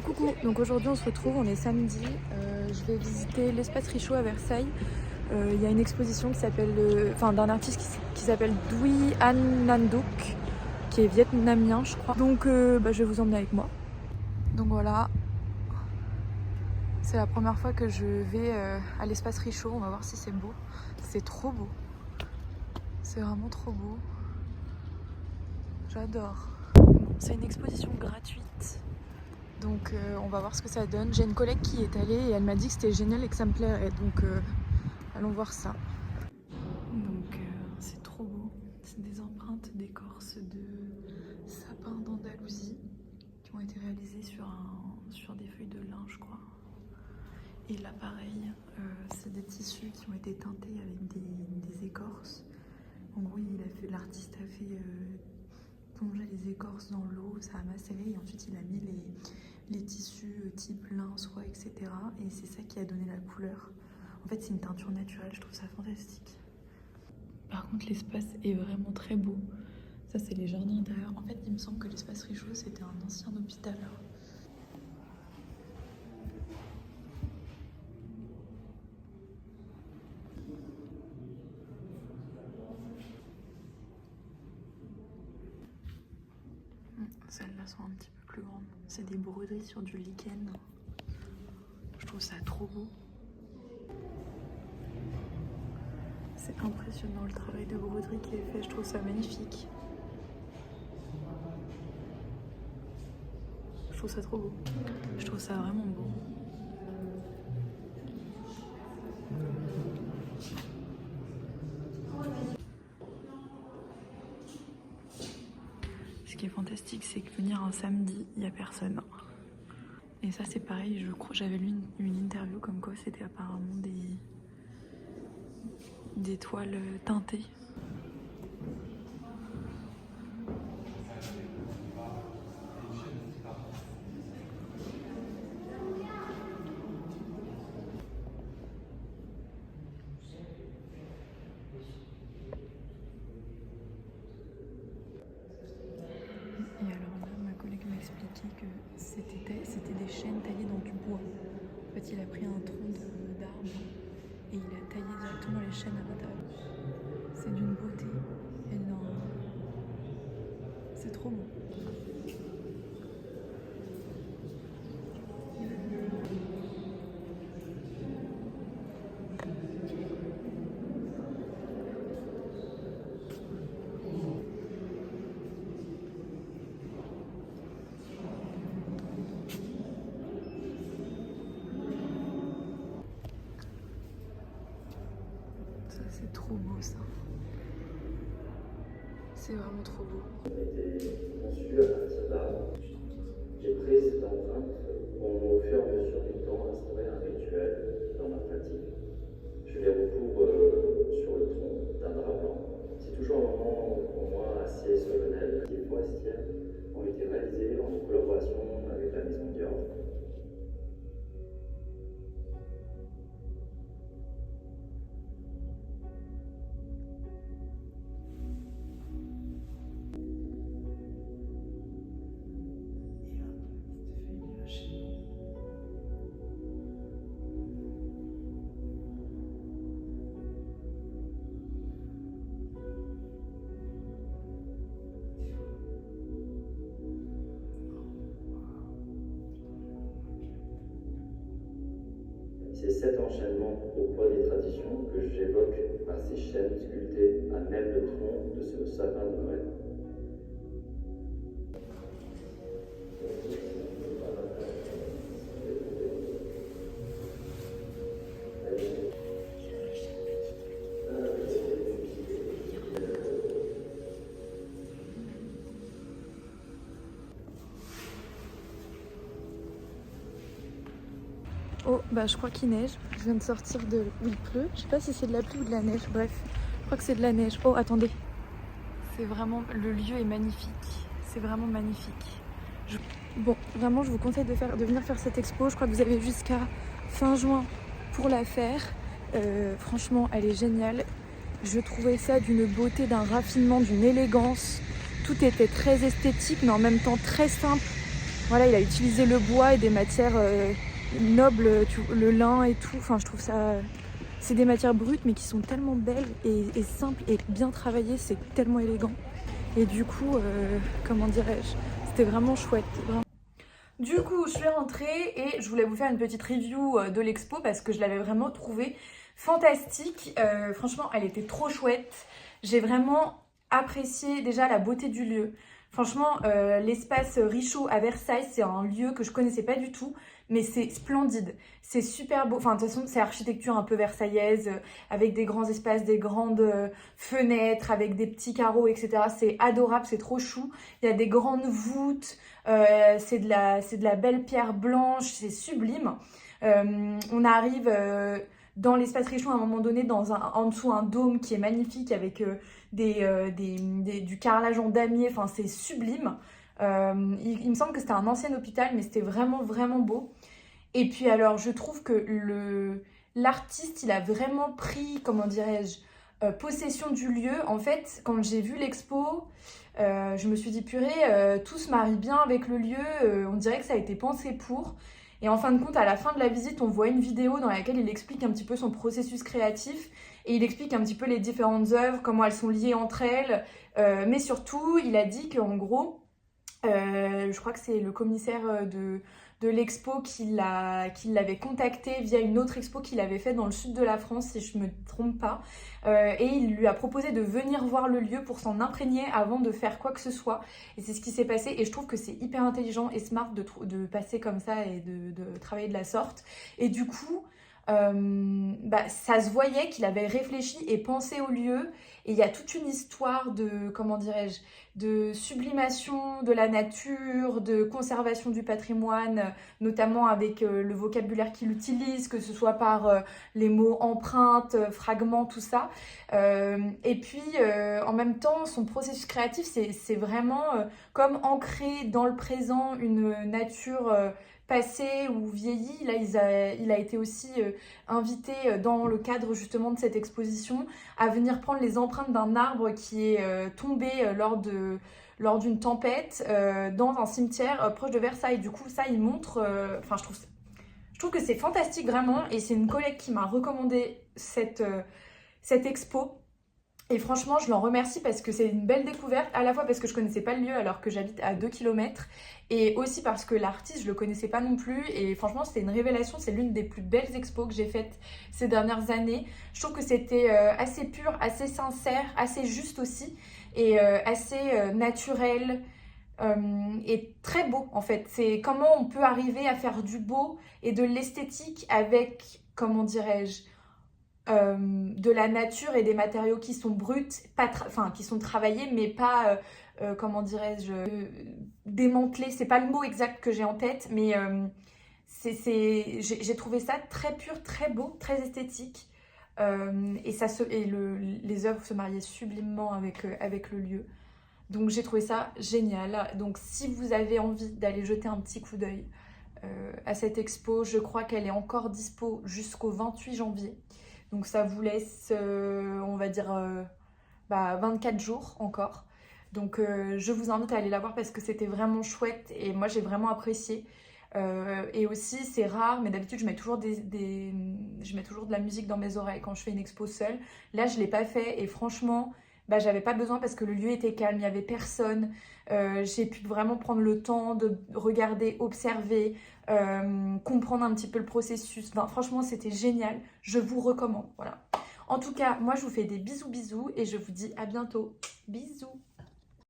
Coucou, donc aujourd'hui on se retrouve, on est samedi, je vais visiter l'espace Richaud à Versailles. Il y a une exposition qui s'appelle, d'un artiste qui s'appelle Dui An Nam Duc, qui est vietnamien je crois. Donc je vais vous emmener avec moi. Donc voilà, c'est la première fois que je vais à l'espace Richaud, on va voir si c'est beau. C'est trop beau, c'est vraiment trop beau, j'adore. C'est une exposition gratuite. Donc on va voir ce que ça donne. J'ai une collègue qui est allée et elle m'a dit que c'était génial et que ça me plairait. Donc allons voir ça. Donc c'est trop beau. C'est des empreintes d'écorce de sapin d'Andalousie qui ont été réalisées sur des feuilles de lin, je crois. Et là pareil, c'est des tissus qui ont été teintés avec des écorces. En gros, l'artiste a fait plonger les écorces dans l'eau, ça a macéré et ensuite il a mis les tissus type lin, soie, etc. Et c'est ça qui a donné la couleur. En fait, c'est une teinture naturelle, je trouve ça fantastique. Par contre, l'espace est vraiment très beau. Ça, c'est les jardins intérieurs. En fait, il me semble que l'espace Richaud, c'était un ancien hôpital. Celles-là sont un petit peu plus grandes. C'est des broderies sur du lichen. Je trouve ça trop beau. C'est impressionnant le travail de broderie qui est fait. Je trouve ça magnifique. Je trouve ça trop beau. Je trouve ça vraiment beau. Ce qui est fantastique, c'est que venir un samedi, il n'y a personne. Et ça, c'est pareil, j'avais lu une interview comme quoi c'était apparemment des toiles teintées. Et alors là, ma collègue m'a expliqué que c'était des chaînes taillées dans du bois. En fait, il a pris un tronc d'arbre et il a taillé directement les chaînes à l'intérieur. C'est d'une beauté énorme. C'est trop beau. Ça, c'est trop beau, ça. C'est vraiment trop beau. Conçu à partir d'arbres. J'ai pris cette empreinte pour, au fur et à mesure du temps, instaurer un rituel dans ma pratique. Je les recouvre sur le tronc d'un drap blanc. C'est toujours un moment pour moi assez solennel. Les forestières ont été réalisées en collaboration avec la maison Dior. C'est cet enchaînement au poids des traditions que j'évoque par ces chaînes sculptées à même le tronc de ce sapin de Noël. Oh, bah je crois qu'il neige. Je viens de sortir de où il pleut. Je sais pas si c'est de la pluie ou de la neige. Bref, je crois que c'est de la neige. Oh, attendez. C'est vraiment... Le lieu est magnifique. C'est vraiment magnifique. Bon, vraiment, je vous conseille de venir faire cette expo. Je crois que vous avez jusqu'à fin juin pour la faire. Franchement, elle est géniale. Je trouvais ça d'une beauté, d'un raffinement, d'une élégance. Tout était très esthétique, mais en même temps très simple. Voilà, il a utilisé le bois et des matières nobles, le lin et tout. Enfin, je trouve ça... c'est des matières brutes, mais qui sont tellement belles et simples et bien travaillées. C'est tellement élégant. Et du coup, comment dirais-je, c'était vraiment chouette. Vraiment. Du coup, je suis rentrée et je voulais vous faire une petite review de l'expo parce que je l'avais vraiment trouvée fantastique. Franchement, elle était trop chouette. J'ai vraiment apprécié déjà la beauté du lieu. Franchement, l'espace Richaud à Versailles, c'est un lieu que je connaissais pas du tout, mais c'est splendide. C'est super beau. Enfin, de toute façon, c'est architecture un peu versaillaise, avec des grands espaces, des grandes fenêtres, avec des petits carreaux, etc. C'est adorable, c'est trop chou. Il y a des grandes voûtes, c'est de la belle pierre blanche, c'est sublime. On arrive dans l'espace Richaud à un moment donné, en dessous un dôme qui est magnifique avec du carrelage en damier, enfin c'est sublime. Il me semble que c'était un ancien hôpital, mais c'était vraiment vraiment beau. Et puis alors je trouve que l'artiste il a vraiment pris, comment dirais-je, possession du lieu. En fait, quand j'ai vu l'expo, je me suis dit purée, tout se marie bien avec le lieu, on dirait que ça a été pensé pour. Et en fin de compte, à la fin de la visite, on voit une vidéo dans laquelle il explique un petit peu son processus créatif et il explique un petit peu les différentes œuvres, comment elles sont liées entre elles. Mais surtout, il a dit qu'en gros, je crois que c'est le commissaire de l'expo qui l'avait contacté via une autre expo qu'il avait fait dans le sud de la France, si je ne me trompe pas. Et il lui a proposé de venir voir le lieu pour s'en imprégner avant de faire quoi que ce soit. Et c'est ce qui s'est passé. Et je trouve que c'est hyper intelligent et smart de passer comme ça et de travailler de la sorte. Et du coup, ça se voyait qu'il avait réfléchi et pensé au lieu. Et il y a toute une histoire de, comment dirais-je, de sublimation de la nature, de conservation du patrimoine, notamment avec le vocabulaire qu'il utilise, que ce soit par les mots empreintes, fragments, tout ça. Et puis, en même temps, son processus créatif, c'est vraiment comme ancré dans le présent une nature passée ou vieillie. Là, il a été aussi invité dans le cadre justement de cette exposition à venir prendre les empreintes d'un arbre qui est tombé lors d'une tempête dans un cimetière proche de Versailles. Du coup, ça, il montre... Enfin, je trouve que c'est fantastique vraiment. Et c'est une collègue qui m'a recommandé cette expo. Et franchement, je l'en remercie parce que c'est une belle découverte, à la fois parce que je connaissais pas le lieu alors que j'habite à 2 km, et aussi parce que l'artiste, je le connaissais pas non plus, et franchement, c'était une révélation, c'est l'une des plus belles expos que j'ai faites ces dernières années. Je trouve que c'était assez pur, assez sincère, assez juste aussi, et assez naturel, et très beau en fait. C'est comment on peut arriver à faire du beau et de l'esthétique avec, comment dirais-je, de la nature et des matériaux qui sont bruts, qui sont travaillés, mais pas, comment dirais-je, démantelés. C'est pas le mot exact que j'ai en tête, mais j'ai trouvé ça très pur, très beau, très esthétique. Les œuvres se mariaient sublimement avec le lieu. Donc j'ai trouvé ça génial. Donc si vous avez envie d'aller jeter un petit coup d'œil à cette expo, je crois qu'elle est encore dispo jusqu'au 28 janvier. Donc ça vous laisse, on va dire, 24 jours encore. Donc je vous invite à aller la voir parce que c'était vraiment chouette et moi j'ai vraiment apprécié. Et aussi c'est rare, mais d'habitude je mets toujours je mets toujours de la musique dans mes oreilles quand je fais une expo seule. Là je ne l'ai pas fait et franchement, j'avais pas besoin parce que le lieu était calme, il n'y avait personne. J'ai pu vraiment prendre le temps de regarder, observer, comprendre un petit peu le processus. Enfin, franchement, c'était génial. Je vous recommande. Voilà. En tout cas, moi, je vous fais des bisous et je vous dis à bientôt. Bisous.